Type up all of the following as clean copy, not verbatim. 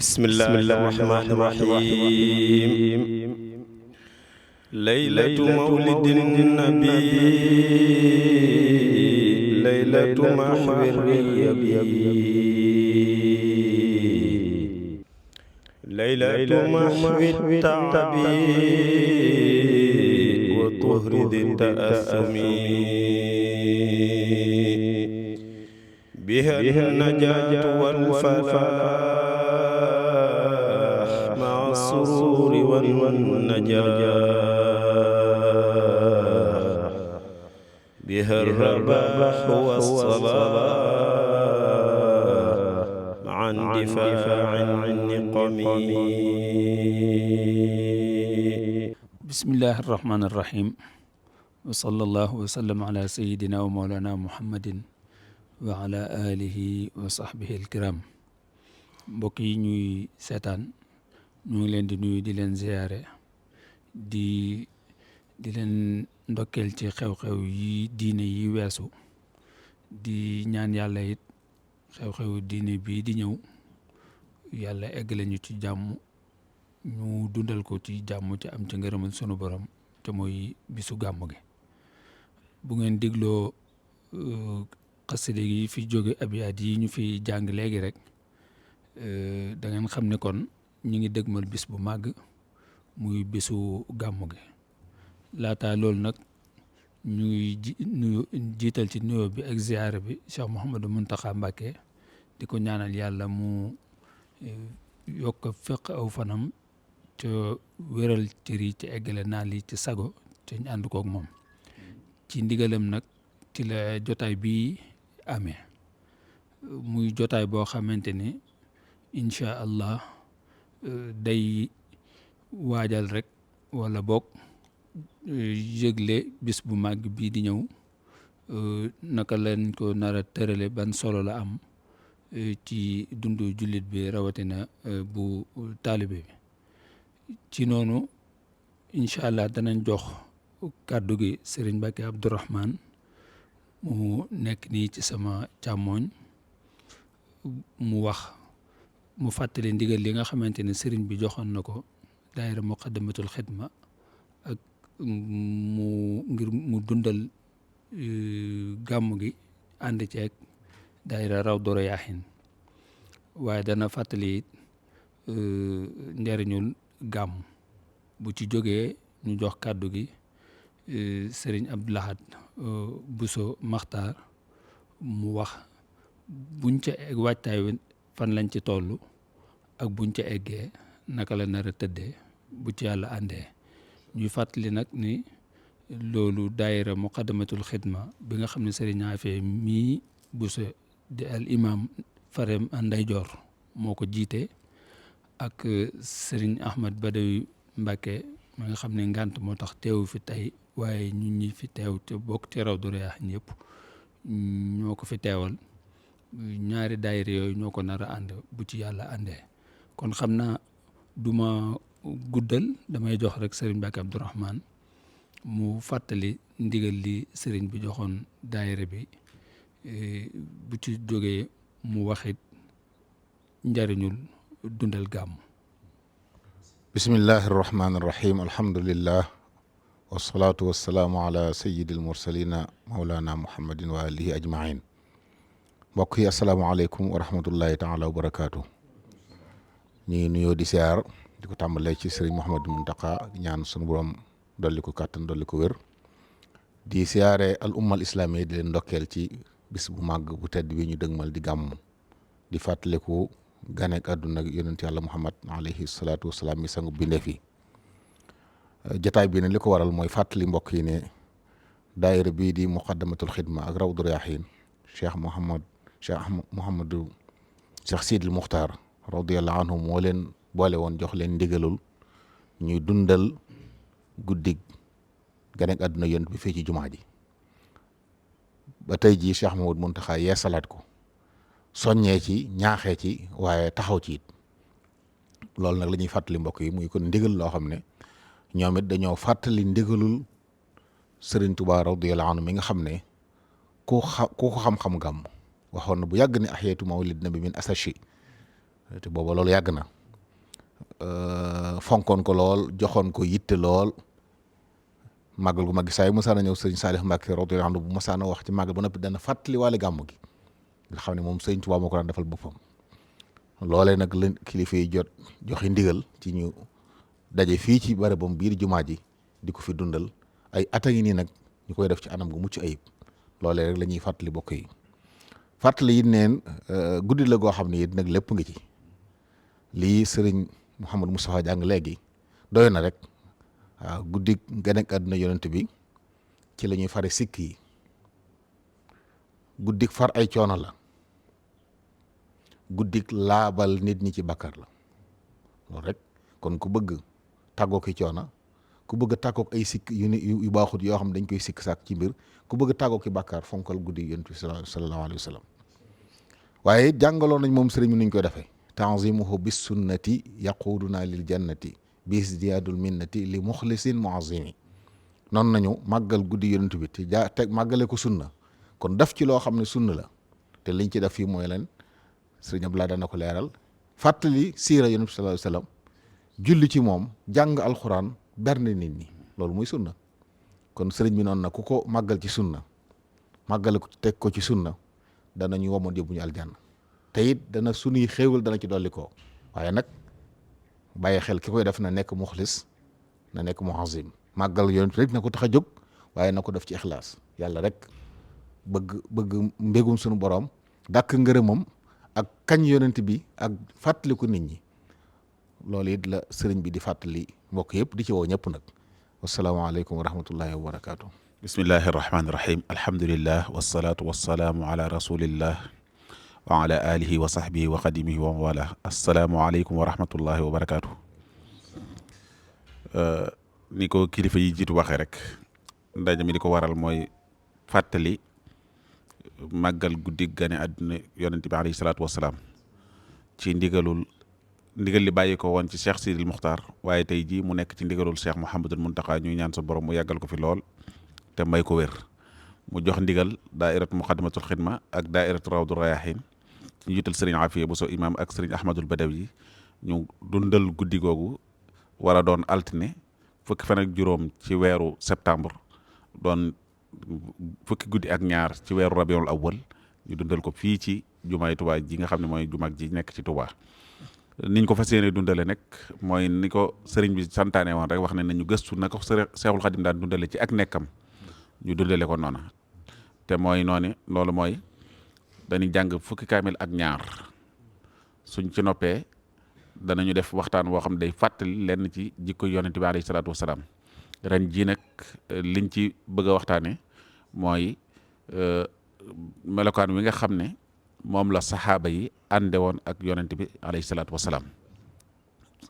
bismillahi rahmani rahim laylatu mawlidin nabi laylatu mahwir yabi laylatu mahwit ta'bi wa tuhrid ta'assumi biha an-najatu wal falah السرور والنجاح بها الرباح والصلاح مع اندفاع النقم. بسم الله الرحمن الرحيم وصلى الله وسلم على سيدنا ومولانا محمد وعلى آله وصحبه الكرام. mbokk yi ñuy seetaan ñu ngi leen di nuyu di leen ziyaare di leen ndokkeel ci xew-xew yi diine yi weesu di ñaan yàlla it xew-xew diine bii di ñëw yàlla eggale ñu ci jàmm ñu dundal ko ci jàmm ci am ci ngërëmal sunu borom te mooy bisu gàmm gi. Bu ngeen digloo xasida yi fi jóge abiyaat yi ñu fi jàng léegi rek da ngeen xam ne kon ñu ngi dëgmal bis bu màgg muy bisu gàmmu gi. Laataa loolu nag ñuy jiital ci nuyoo bi ak ziyaara bi Cheikh Mouhamadou Mountakha Mbacké di ko ñaanal yàlla mu yokk fekk aw fanam te wéral cër yi ci eggale naa li ci sago te ñu ànd kook moom. Ci ndigalam nag ci la jotaay bii amee muy jotaay boo xamante ni incha allah day waajal rek wala boog yëgle bis bu màgg bii di ñëw naka lañ ko nar a tërale ban solo la am ci dundu jullit bi rawatina bu taalibe bi. Ci noonu incha allah danañ jox kàddu gi Serigne Mbacké Abdourahmane mu nekk nii ci sama càmmooñ mu fàttali ndigal li nga xamante ne sëriñ bi joxoon na ko daayira muqaddamatul xidma ak ngir mu dundal gàmm gi ànd ceeg daayira Rawdu Rayaahin, waaye dana fàttali it njariñul gàmm. Bu ci jógee ñu jox kàddu gi sëriñ Abdou Lahad Bousso Makhtar mu wax buñ ca egg waajtaay wi fan lañ ci toll ak buñ ca eggee naka la nar a tëddee bu ci yàlla àndee. Ñuy fàttali nag ni loolu daayira muqaddamatul xidma bi nga xam ne sëriñ Afee mii Bousso di al imam Farem Ndeyjoor moo ko jiite ak sëriñ Ahmad Badawi Mbacké mi nga xam ne ngànt moo tax teewu fi tey waaye ñun ñi fi teew te bokk ci Rawdu Rayaahin ñëpp ñoo ko fi teewal. Ñaari daayira yooyu ñoo ko nar a ànd bu ci yàlla àndee. Kon xam naa duma guddal, damay jox rek sëriñ Mbacké Abdourahmane mu fàttali ndigal li sëriñ bi joxoon daayira bi bu ci jógee mu waxit njariñul dundal gàmm. bismillahi irrahmani irrahim alhamdulillah wasalaatu wasalaamu ala sayyidil mursalina maulana muhammadin wa alihi ajmain. mbokk yi asalaamaaleykum wa rahmatullahi taala wa barakaatu. ñu ngi nuyoo di siyaar di ko tàmbalee ci sëriñ Mouhamadou Mountakha ñaan sunu borom dolli ko kàttan dolli ko wér. di siyaare al ummal islami di leen ndokkeel ci bis bu màgg bu tedd bi ñu dëgmal di gàmm di fàttaliku ganek àdduna ak yonent yàlla Muhammad alayhi salaatu wasalaam mi sangu bindeef yi. jotaay bi ne li ko waral mooy fàttali mbokk yi ne daayira bii di muqaddamatul xidma ak Rawdu Rayaahin Cheikh Sidil Muxtaar radiyallahu anhu moo leen boole woon jox leen ndigalul ñuy dundal guddig ganek àdduna yonent bi fii ci jumaa ji. ba tey jii Cheikh Mouhamadou Mountakha yeesalaat ko soññee ci ñaaxee ci waaye taxaw ci it loolu nag la ñuy fàttali mbokk yi muy kon ndigal loo xam ne ñoom it dañoo fàttali ndigalul Sëriñ Tuubaa radiyallahu anhu mi nga xam ne ku ko xam-xam gàmm waxoon na bu yàgg ne ahiyatu mawlid nabi min asashi te booba loolu yàgg na fonkoon ko lool joxoon ko yitte lool màggal gu mag gi saa yu masaana ñëw sëriñ Saalix Mbàkke radiyallaahu anhu bu masaana wax ci màggal ba noppi dana fàttali waale gàmmu gi nga xam ne moom sëriñ Tuubaa moo ko daan defal boppam loolee nag la kilifa yi joxe ndigal ci ñu daje fii ci barabam biir jumaa ji di ko fi dundal ay at a ngi nii nag ñu koy def ci anam gu mucc ayib loolee rek la ñuy fàttali bokk yi fàttali it neen guddi la goo xam ne it nag lépp ngi ci lii sëriñ Mouhamadou Moustapha jàng léegi doy na rek waaw guddi ganek àdduna yonent bi ci la ñuy fare sikk yi guddik far ay coono la guddik laabal nit ñi ci bakkar la loolu rek kon ku bëgg tàggoo ki coono ku bëgg tàggook ay sikk yu baaxut yoo xam dañ koy sikk sàkk ci mbir ku bëgg tàggoo ki bàkkaar fonkal guddi yonent bi sallallahu alayhi wa sallam waaye jàngaloon nañ moom sëriñ mi nuñ koy defee tanzimuhu bis sunnati yaquduna lil jannati bis diyaadul minnati li muxlisin muazimi noonu nañu màggal guddi yonent bi te teg màggale ko sunna kon def ci loo xam ne sunna la te liñ ci def fii mooy leen sëriñ Abdoulaye dana ko leeral fàttali siira yonent bi sallallahu alayhi wa sallam julli ci moom jàng alxuraan berne nit ñi loolu muy sunna kon sëriñ bi noonu na ku ko màggal ci sunna màggale ko teg ko ci sunna danañu womoon yóbbu ñu aljanna te it dana sunuy xéewal dana ci dolli ko waaye nag bàyyi xel ki koy def na nekk muxlis na nekk muazim màggal yonent rek na ko tax a jóg waaye na ko def ci ixlaas yàlla rek bëgg mbégum sunu borom dàkk ngërëmam ak kañ yonent bi ak fàttaliku nit ñi loolu it la sëriñ bi di fàttali mbokk yëpp di ci woo ñëpp nag wasalaamaaleykum wa rahmatullahi wa barakaatu. bismillahi irrahmani irrahim alhamdulillah wasalaatu wasalaamu ala rasulillah wa ala alihi wa sahbihi wa xadimihi wa wala asalaamualeykum wa rahmatullahi wa barakaatu. ni ko kilifa yi jiitu waxee rek ndaje mi di ko waral mooy fàttali màggal guddi gane àdduna yonente bi alayhi salaatu wasalaam ci ndigal li bàyyi ko woon ci Cheikh Sidil Muxtaar waaye tey jii mu nekk ci ndigalul Cheikh Mouhamadul Muntaqa ñuy ñaan sa borom mu yàggal ko fi lool te may ko wér mu jox ndigal daairatu muqaddamatul xidma ak daairatu rawdu rayahin ci njiital sëriñ Afiya Buso imam ak sëriñ Ahmadul Badawi ñu dundal guddi googu war a doon altine fukki fan ak juróom ci weeru septembre doon fukki guddi ak ñaar ci weeru rabiul awwal ñu dundal ko fii ci jumaay Tuubaa ji nga xam ne mooy jumaag ji nekk ci Tuubaa niñ ko fas yéene dundale nag mooy ni ko sëriñ bi santaane woon rek wax ne nañu gëstu na ko Seexul Xadim daan dundale ci ak nekkam ñu dundale ko noona te mooy noonu loolu mooy dañuy jàng fukki kaamil ak ñaar suñ ci noppee danañu def waxtaan woo xam ne day fàttali lenn ci jikko yonente bi alayhi salaatu wasalaam ren jii nag liñ ci bëgg a waxtaane mooy melokaan wi nga xam ne moom la saxaaba yi ànde woon ak yonent bi alayhi salaatu wasalaam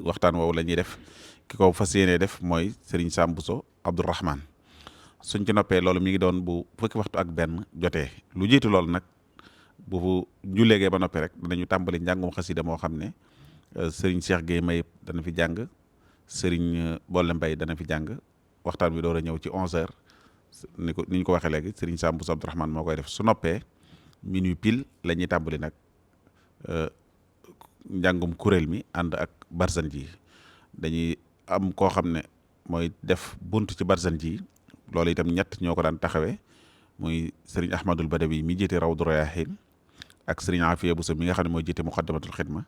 waxtaan woowu la ñuy def ki ko fas yéenee def mooy Serigne Sam Bousso Abdourahman suñ ci noppee loolu mi ngi doon bu fukki waxtu ak benn jotee lu jiitu loolu nag bu julleegee ba noppee rek danañu tàmbali njàngum xasida moo xam ne Serigne Cheikh Gueye Mayib dana fi jàng Serigne Bolle Mbaye dana fi jàng waxtaan bi door a ñëw ci 11h ni ñu ko waxee léegi Serigne Sam Bousso Abdourahman moo koy def su noppee minuit pile la ñuy tàmbali nag njàngum kuréel mi ànd ak barzan ji dañuy am koo xam ne mooy def bunt ci barzan ji loolu itam ñett ñoo ko daan taxawee muy Serigne Ahmadul Badawi mi jiite Rawdu Rayaahin ak Serigne Afiya Bousso mi nga xam ne mooy jiite Muqaddamatul Xidma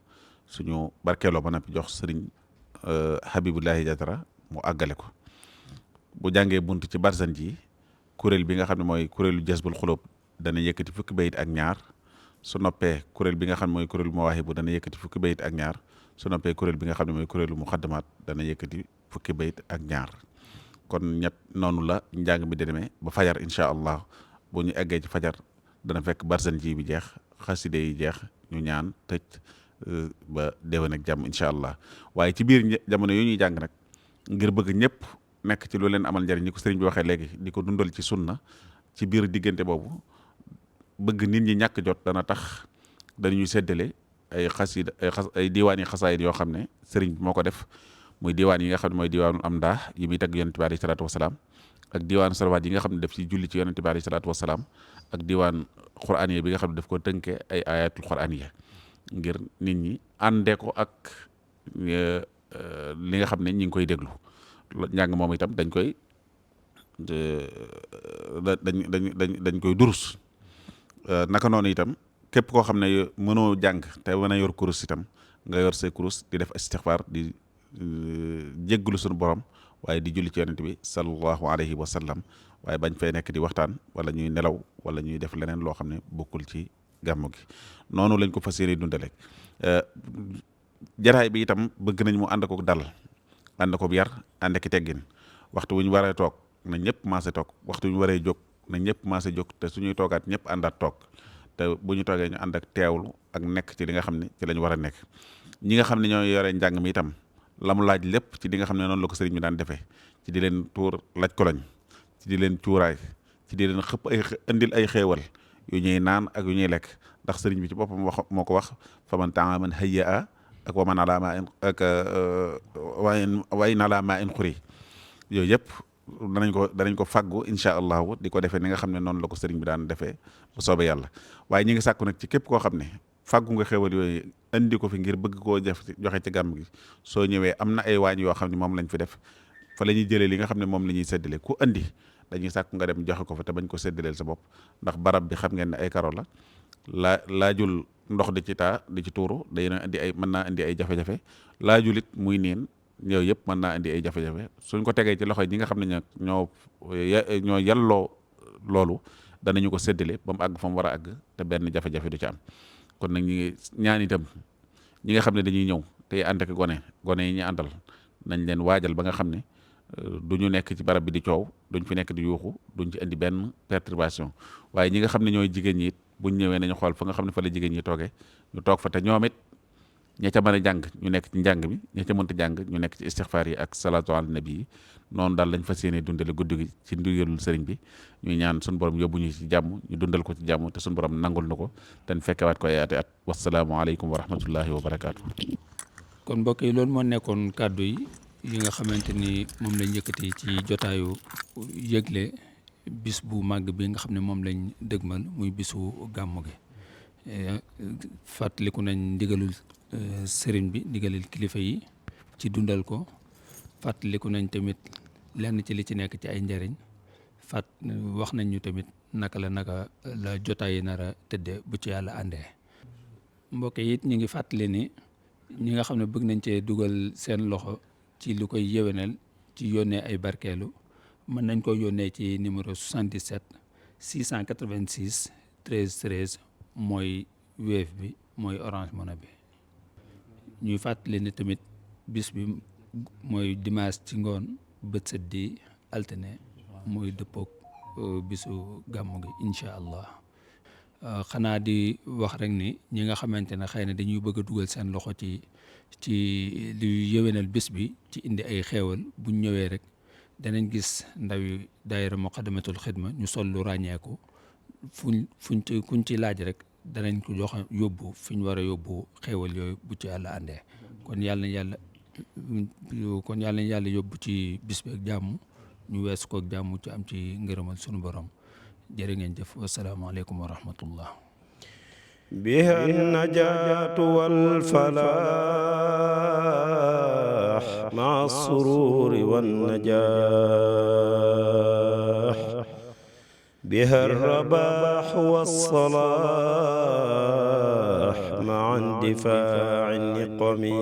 suñu barkeeloo ba noppi jox Serigne Habibullahi Jatara mu àggale ko bu jàngee bunt ci barzan ji kuréel bi nga xam ne mooy kuréelu Jazbul Xulub dana yëkkati fukki bayit ak ñaar su noppee kuréel bi nga xam ne mooy kuréelu Mawaahibu dana yëkkati fukki bayit ak ñaar su noppee kuréel bi nga xam ne mooy kuréelu Muqaddamaat dana yëkkati fukki bayit ak ñaar kon ñett noonu la njàng mi di demee ba fajar incha allah bu ñu eggee ci fajar dana fekk barzan ji bi jeex xaside yi jeex ñu ñaan tëj ba déwén ak jàmm incha allah waaye ci biir jamono yu ñuy jàng nag ngir bëgg ñëpp nekk ci lu leen amal njariñ ni ko sëriñ bi waxee léegi di ko dundal ci sunna ci biir diggante boobu bëgg nit ñi ñàkk jot dana tax dañuy séddale ay xasida ay diwaan yi xasaayid yoo xam ne sëriñ bi moo ko def muy diwaan yi nga xam ne mooy diwaanu am ndaa yi muy tagg yonente bi alayhi salaatu wasalaam ak diwaanu salawaat yi nga xam ne def ci julli ci yonente bi alayhi salaatu wasalaam ak diwaan quraan yi bi nga xam ne daf ko tënke ay ayatul quraan yi ngir nit ñi àndee ko ak li nga xam ne ñi ngi koy déglu njàng moom itam dañ koy dañ koy durus naka noonu itam képp koo xam ne mënoo jàng te mën a yor kurus itam nga yor say kurus di def istixfaar di jégglu suñu borom waaye di julli ci yonent bi sallallahu alayhi wa sallam waaye bañ fay nekk di waxtaan wala ñuy nelaw wala ñuy def leneen loo xam ne bokkul ci gàmmu gi noonu lañ ko fas yéene dundale jataay bi itam bëgg nañ mu ànd ko dal ànd ko yar ànd ki teggin waxtu wu ñu waree toog na ñëpp maase toog waxtu wu ñu waree jóg na ñëpp maase jóg te suñuy toogaat ñëpp àndaat toog te bu ñu toogee ñu ànd ak teewlu ak nekk ci li nga xam ne ci lañ war a nekk ñi nga xam ne ñoo yore njàng mi itam la mu laaj lépp ci li nga xam ne noonu la ko sëriñ bi daan defee ci di leen tuur laj koloñ ci di leen cuuraay ci di leen xëpp ay indil ay xéewal yu ñuy naan ak yu ñuy lekk ndax sëriñ bi ci boppam wax moo ko wax fa man taaman hayya ak wa man ala ma in ak wayn ala ma in xuri yooyu yëpp danañ ko fàggu incha allahu di ko defee ni nga xam ne noonu la ko sëriñ bi daan defee bu soobee yàlla waaye ñi ngi sàkku nag ci képp koo xam ne fàggu nga xéwal yooyu indi ko fi ngir bëgg koo joxe ci gàmm gi soo ñëwee am na ay waañ yoo xam ne moom lañ fi def fa la ñuy jëlee li nga xam ne moom la ñuy séddale ku andi dañuy sàkku nga dem joxe ko fa te bañ ko séddaleel sa bopp ndax barab bi xam ngeen ne ay karo la laajul ndox di ci taa di ci tuuru day na indi mën naa indi ay jafe-jafe laajul it muy niin yooyu yëpp mën naa indi ay jafe-jafe suñ ko tegee ci loxo ñi nga xam ne ñoo yalloo loolu danañu ko séddale ba mu àgg fa mu war a àgg te benn jafe-jafe du ci am kon nag ñi ngi ñaan itam ñi nga xam ne dañuy ñëw tey ànd ak gone yi ñu àndal nañ leen waajal ba nga xam ne du ñu nekk ci barab bi di coow duñ fi nekk di yuuxu duñ ci indi benn perturbation waaye ñi nga xam ne ñooy jigéen ñi it buñ ñëwee nañu xool fa nga xam ne fa la jigéen ñi toogee ñu toog fa te ñoom it ña ca mën a jàng ñu nekk ci njàng mi ña ca mënta jàng ñu nekk ci istixfaar yi ak salaatu ala nabi yi noonu daal lañ fas yéene dundale guddi gi ci ndigalul sëriñ bi ñuy ñaan suñu borom yóbbu ñu ci jàmm ñu dundal ko ci jàmm te suñu borom nangul na ko te fekkewaat ko ay ati at wasalaamu aleykum wa rahmatullahi wa barakaatu. kon mbokk yi loolu moo nekkoon kàddu yi nga xamante ni moom lañ yëkkati ci jotaayu yëgle bis bu màgg bi nga xam ne moom lañ dëgmal muy bisu gàmmu gi fàttaliku nañ ndigalul sëriñ bi ndigalul kilifa yi ci dundal ko fàttaliku nañ tamit lenn ci li ci nekk ci ay njariñ wax nañ ñu tamit naka la jotaay yi nar a tëdde bu ci yàlla àndee mbokk yi it ñu ngi fàttali ni ñi nga xam ne bëgg nañ cee dugal seen loxo ci lu koy yéwénal ci yónnee ay barkeelu mën nañ ko yónnee ci numéro 77 686 13 13 mooy Wave bi mooy Orange Money bi ñuy fàttali ne tamit bis bi mooy dimanche ci ngoon bët set di altine mooy dëppoog bisu gàmmu gi incha allah xanaa di wax rek ni ñi nga xamante ne xëy na dañuy bëgg a dugal seen loxo ci lu yëwénal bis bi ci indi ay xeewal buñ ñëwee rek danañ gis ndawi daayira Muqaddamatul Xidma ñu sol lu ràññeeku kuñ ci laaj rek danañ ko jox yóbbu fi ñu war a yóbbu xeewal yooyu bu ci yàlla àndee kon yàlla na yàlla yóbbu ci bis bi ak jàmm ñu weesu ko ak jàmm ci am ci ngërëmal sunu borom jërë ngeen jëf wasalaamaaleykum wa rahmatullah biha najaatu wal falaax maa sururi wan najaax biha rabaax wassalaax maa indifaa'i niqami